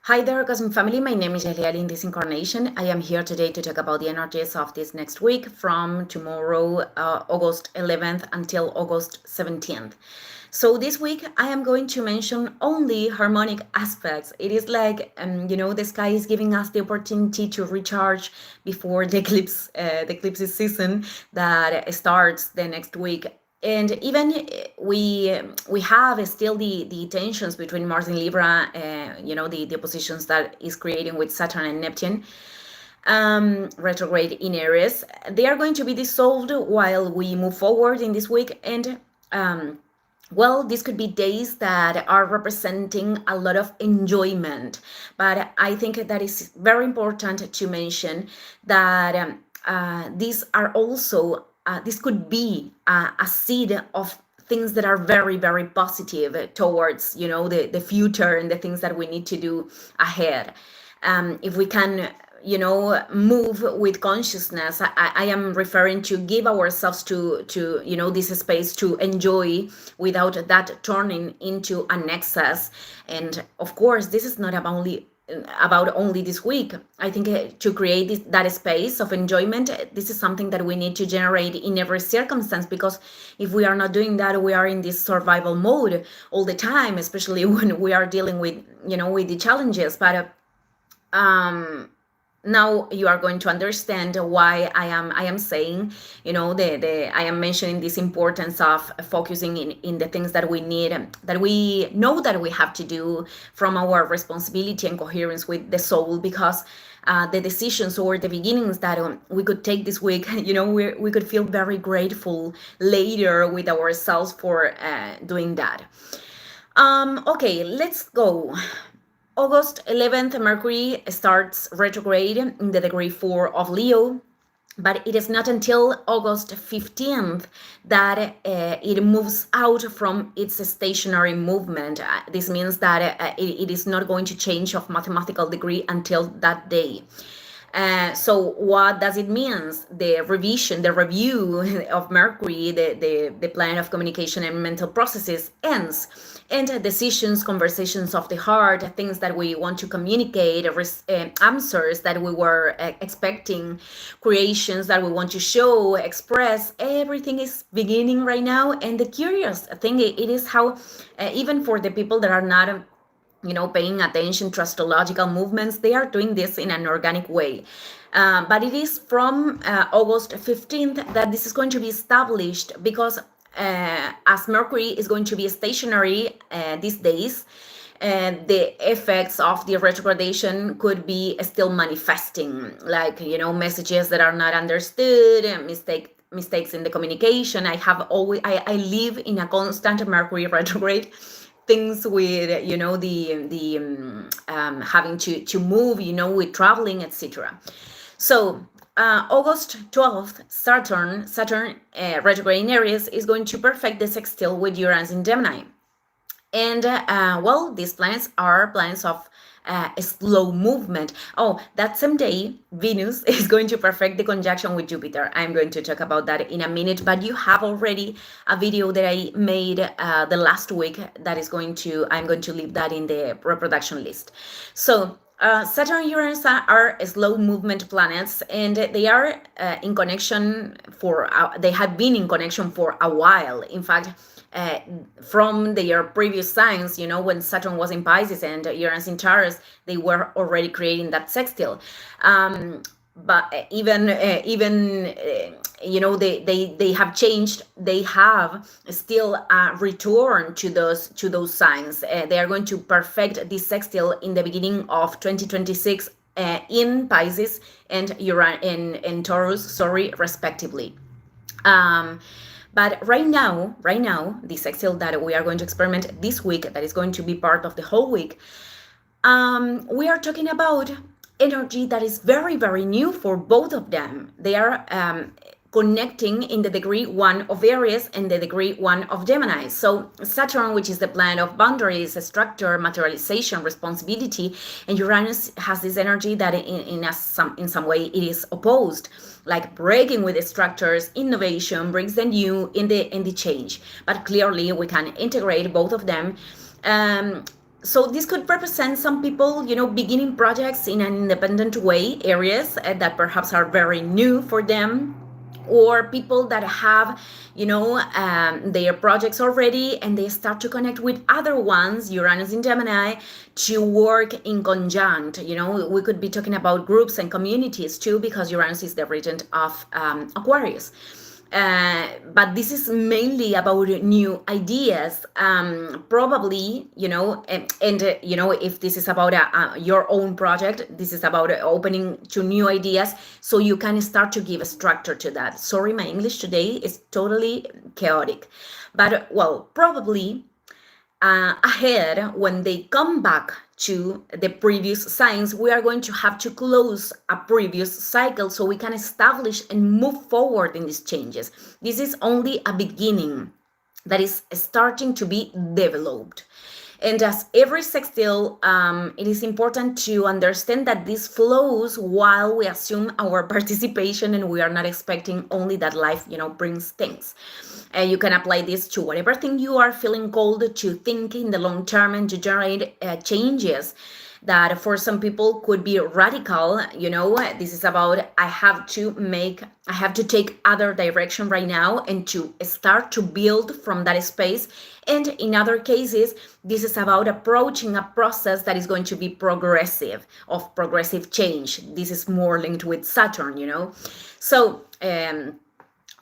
Hi there, Cosmic Family. My name is Eliel in this incarnation. I am here today to talk about the energies of this next week from tomorrow, August 11th until August 17th. So this week I am going to mention only harmonic aspects. It is like, the sky is giving us the opportunity to recharge before the eclipse season that starts the next week. And even we have still the tensions between Mars and Libra, the oppositions that is creating with Saturn and Neptune, retrograde in Aries. They are going to be dissolved while we move forward in this week. And this could be days that are representing a lot of enjoyment. But I think that is very important to mention that these are also this could be a seed of things that are very, very positive towards, the future and the things that we need to do ahead. If we can, move with consciousness, I am referring to give ourselves to this space to enjoy without that turning into an excess. And of course, this is not about only this week. I think to create that space of enjoyment, this is something that we need to generate in every circumstance, because if we are not doing that, we are in this survival mode all the time, especially when we are dealing with with the challenges. But now you are going to understand why I am saying, I am mentioning this importance of focusing in the things that we need, that we know that we have to do from our responsibility and coherence with the soul, because the decisions or the beginnings that we could take this week, we could feel very grateful later with ourselves for doing that. Okay, let's go. August 11th, Mercury starts retrograde in the degree 4 of Leo, but it is not until August 15th that it moves out from its stationary movement. This means that it is not going to change of mathematical degree until that day. So what does it mean? The review of Mercury, the planet of communication and mental processes, ends. And decisions, conversations of the heart, things that we want to communicate, answers that we were expecting, creations that we want to show, express, everything is beginning right now. And the curious thing, it is how, even for the people that are not paying attention to astrological movements, they are doing this in an organic way. But it is from August 15th that this is going to be established, because as Mercury is going to be stationary these days, the effects of the retrogradation could be still manifesting, like, messages that are not understood, mistakes in the communication. I live in a constant Mercury retrograde, things with the having to move, with traveling, etc. So August 12th, Saturn retrograde in Aries is going to perfect the sextile with Uranus in Gemini. And these planets are planets of a slow movement. Oh, that same day, Venus is going to perfect the conjunction with Jupiter. I'm going to talk about that in a minute, but you have already a video that I made the last week I'm going to leave that in the reproduction list. So Saturn and Uranus are slow movement planets, and they are in connection they have been in connection for a while. In fact, from their previous signs, when Saturn was in Pisces and Uranus in Taurus, they were already creating that sextile. But even they have changed. They have still returned to those signs. They are going to perfect this sextile in the beginning of 2026 in Pisces and Uranus in Taurus, respectively. But right now, the sextile that we are going to experiment this week, that is going to be part of the whole week, we are talking about energy that is very, very new for both of them. They are connecting in the degree 1 of Aries and the degree 1 of Gemini. So Saturn, which is the planet of boundaries, structure, materialization, responsibility, and Uranus has this energy that in some way it is opposed, like breaking with the structures, innovation, brings the new in the change. But clearly we can integrate both of them. So this could represent some people, beginning projects in an independent way, areas that perhaps are very new for them, or people that have, their projects already and they start to connect with other ones, Uranus in Gemini, to work in conjunct. We could be talking about groups and communities too, because Uranus is the regent of Aquarius. But this is mainly about new ideas, probably, if this is about your own project, this is about opening to new ideas, so you can start to give a structure to that. Sorry, my English today is totally chaotic, but well, probably ahead, when they come back to the previous signs, we are going to have to close a previous cycle so we can establish and move forward in these changes. This is only a beginning that is starting to be developed. And as every sextile, it is important to understand that this flows while we assume our participation and we are not expecting only that life, brings things. You can apply this to whatever thing you are feeling called to think in the long term and to generate changes that for some people could be radical. This is about I have to take other direction right now and to start to build from that space. And in other cases, this is about approaching a process that is going to be progressive, of progressive change. This is more linked with Saturn. So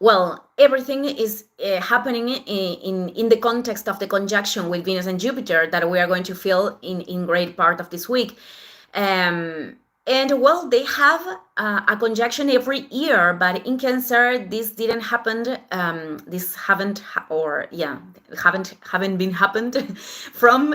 well, everything is happening in the context of the conjunction with Venus and Jupiter that we are going to feel in great part of this week. And well, they have a conjunction every year, but in Cancer, this didn't happen. This haven't been happened from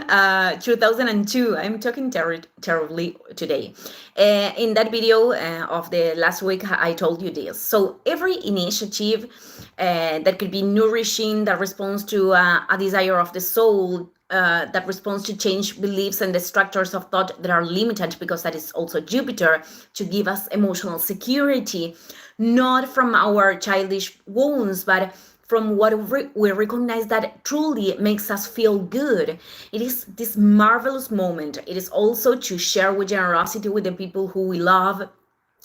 2002. I'm talking terribly today. In that video of the last week, I told you this. So every initiative that could be nourishing, that responds to a desire of the soul, that responds to change beliefs and the structures of thought that are limited, because that is also Jupiter, to give us emotional security, not from our childish wounds, but from what we recognize that truly makes us feel good. It is this marvelous moment. It is also to share with generosity with the people who we love,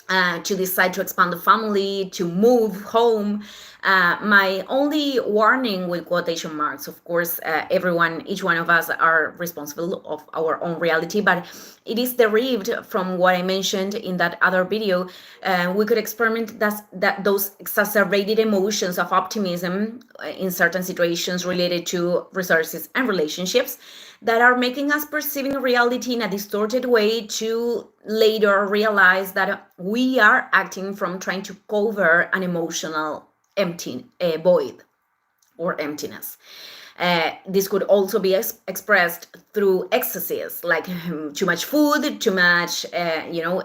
to decide to expand the family, to move home. My only warning with quotation marks, of course, each one of us are responsible of our own reality, but it is derived from what I mentioned in that other video. We could experiment that those exacerbated emotions of optimism in certain situations related to resources and relationships that are making us perceiving reality in a distorted way, to later realize that we are acting from trying to cover an emotional void or emptiness. This could also be expressed through excesses, like too much food, too much,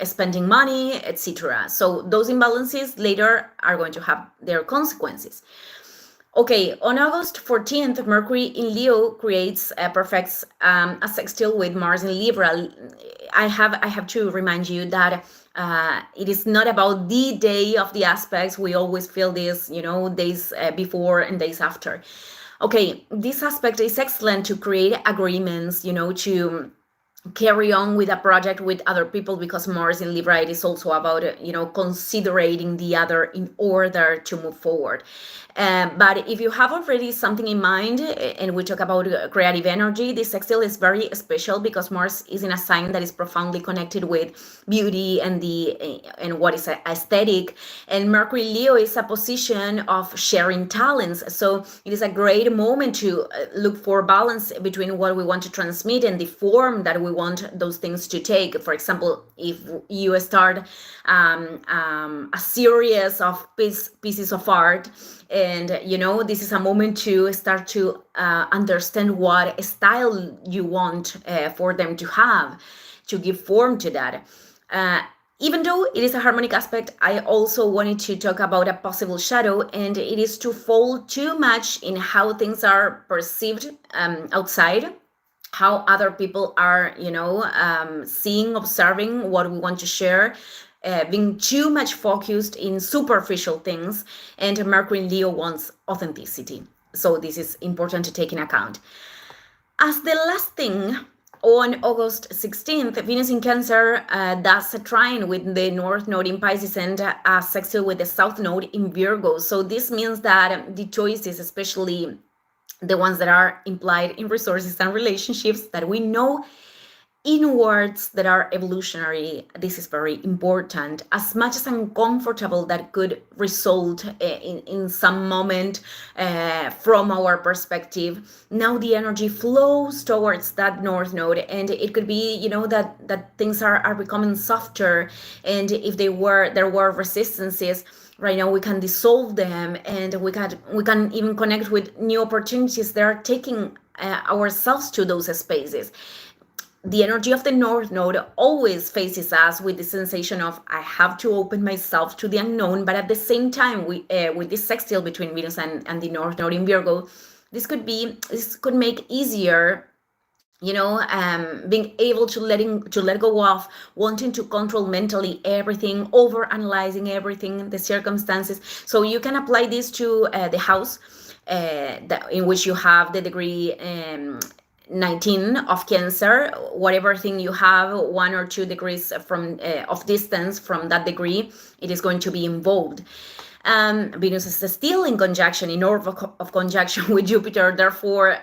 spending money, etc. So those imbalances later are going to have their consequences. Okay, on August 14th, Mercury in Leo perfects a sextile with Mars in Libra. I have to remind you that it is not about the day of the aspects. We always feel this, days before and days after. Okay, this aspect is excellent to create agreements, to carry on with a project with other people, because Mars in Libra, it is also about considering the other in order to move forward. But if you have already something in mind, and we talk about creative energy, this sextile is very special because Mars is in a sign that is profoundly connected with beauty and what is aesthetic, and Mercury Leo is a position of sharing talents. So it is a great moment to look for balance between what we want to transmit and the form that we want those things to take. For example, if you start a series of pieces of art, and this is a moment to start to understand what style you want for them to have, to give form to that. Even though it is a harmonic aspect, I also wanted to talk about a possible shadow, and it is to fall too much in how things are perceived outside, how other people are, seeing, observing what we want to share, being too much focused in superficial things, and Mercury in Leo wants authenticity. So this is important to take in account. As the last thing, On August 16th, Venus in Cancer does a trine with the North Node in Pisces and a sextile with the South Node in Virgo. So this means that the choices, especially the ones that are implied in resources and relationships that we know inwards that are evolutionary, this is very important. As much as uncomfortable that could result in some moment from our perspective, now the energy flows towards that north node, and it could be, that things are becoming softer, and if there were resistances right now, we can dissolve them, and we can even connect with new opportunities that are taking ourselves to those spaces. The energy of the north node always faces us with the sensation of I have to open myself to the unknown, but at the same time, with this sextile between Venus and the north node in Virgo, this could make easier, being able to let go of wanting to control mentally everything, over analyzing everything, the circumstances. So you can apply this to the house in which you have the degree 19 of Cancer. Whatever thing you have 1 or 2 degrees from of distance from that degree, it is going to be involved. Venus is still in conjunction, in order of conjunction with Jupiter. Therefore,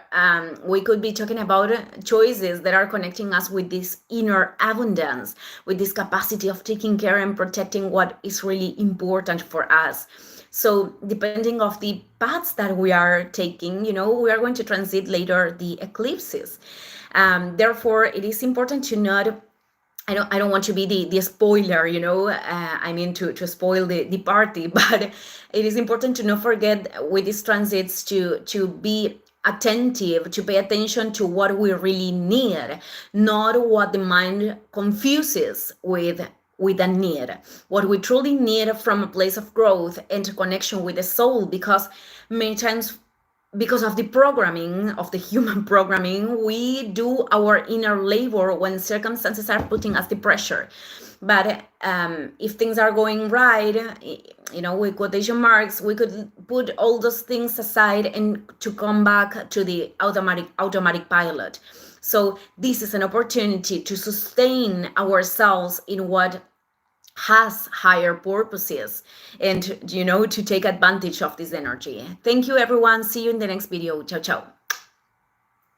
we could be talking about choices that are connecting us with this inner abundance, with this capacity of taking care and protecting what is really important for us. So depending of the paths that we are taking, we are going to transit later the eclipses. Therefore, it is important to not, I don't want to be the spoiler, to spoil the party, but it is important to not forget with these transits to be attentive, to pay attention to what we really need, not what the mind confuses with a need, what we truly need from a place of growth and connection with the soul, because many times, because of the programming, of the human programming, we do our inner labor when circumstances are putting us the pressure. But if things are going right, with quotation marks, we could put all those things aside and to come back to the automatic pilot. So this is an opportunity to sustain ourselves in what has higher purposes, and to take advantage of this energy. Thank you, everyone. See you in the next video. Ciao, ciao.